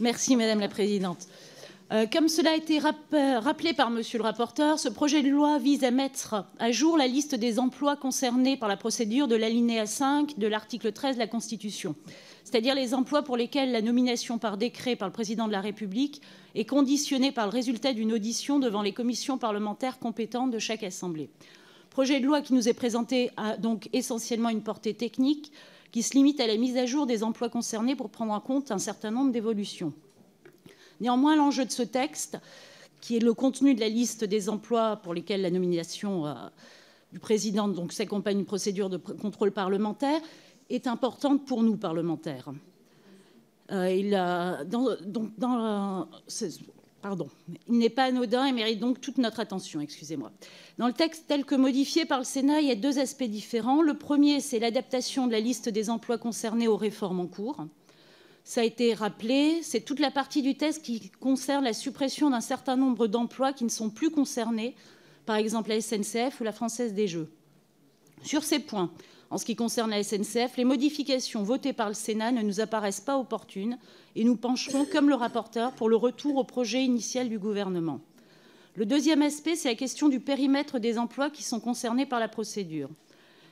Merci, Madame la Présidente. Comme cela a été rappelé par Monsieur le rapporteur, ce projet de loi vise à mettre à jour la liste des emplois concernés par la procédure de l'alinéa 5 de l'article 13 de la Constitution, c'est-à-dire les emplois pour lesquels la nomination par décret par le Président de la République est conditionnée par le résultat d'une audition devant les commissions parlementaires compétentes de chaque assemblée. Le projet de loi qui nous est présenté a donc essentiellement une portée technique qui se limite à la mise à jour des emplois concernés pour prendre en compte un certain nombre d'évolutions. Néanmoins, l'enjeu de ce texte, qui est le contenu de la liste des emplois pour lesquels la nomination du président s'accompagne d'une procédure de contrôle parlementaire, est importante pour nous, parlementaires. Il n'est pas anodin et mérite donc toute notre attention. Excusez-moi. Dans le texte tel que modifié par le Sénat, il y a deux aspects différents. Le premier, c'est l'adaptation de la liste des emplois concernés aux réformes en cours. Ça a été rappelé, c'est toute la partie du texte qui concerne la suppression d'un certain nombre d'emplois qui ne sont plus concernés, par exemple la SNCF ou la Française des Jeux. Sur ces points, en ce qui concerne la SNCF, les modifications votées par le Sénat ne nous apparaissent pas opportunes et nous pencherons, comme le rapporteur, pour le retour au projet initial du gouvernement. Le deuxième aspect, c'est la question du périmètre des emplois qui sont concernés par la procédure.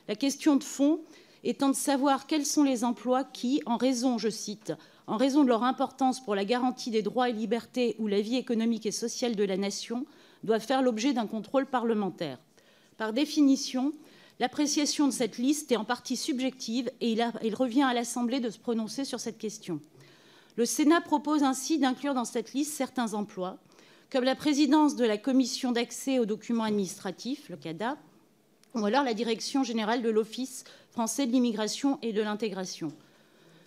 La question de fond étant de savoir quels sont les emplois qui, en raison, je cite, « en raison de leur importance pour la garantie des droits et libertés ou la vie économique et sociale de la nation », doivent faire l'objet d'un contrôle parlementaire. Par définition, l'appréciation de cette liste est en partie subjective et il revient à l'Assemblée de se prononcer sur cette question. Le Sénat propose ainsi d'inclure dans cette liste certains emplois, comme la présidence de la Commission d'accès aux documents administratifs, le CADA, ou alors la Direction générale de l'Office français de l'immigration et de l'intégration.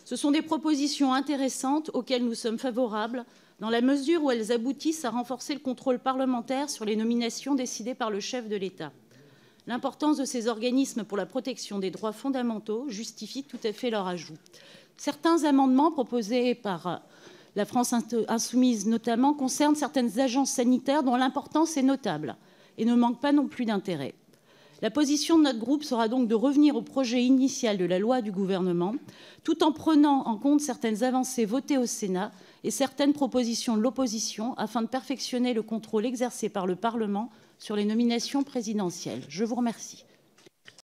Ce sont des propositions intéressantes auxquelles nous sommes favorables dans la mesure où elles aboutissent à renforcer le contrôle parlementaire sur les nominations décidées par le chef de l'État. L'importance de ces organismes pour la protection des droits fondamentaux justifie tout à fait leur ajout. Certains amendements proposés par la France insoumise notamment concernent certaines agences sanitaires dont l'importance est notable et ne manque pas non plus d'intérêt. La position de notre groupe sera donc de revenir au projet initial de la loi du gouvernement, tout en prenant en compte certaines avancées votées au Sénat et certaines propositions de l'opposition afin de perfectionner le contrôle exercé par le Parlement sur les nominations présidentielles. Je vous remercie.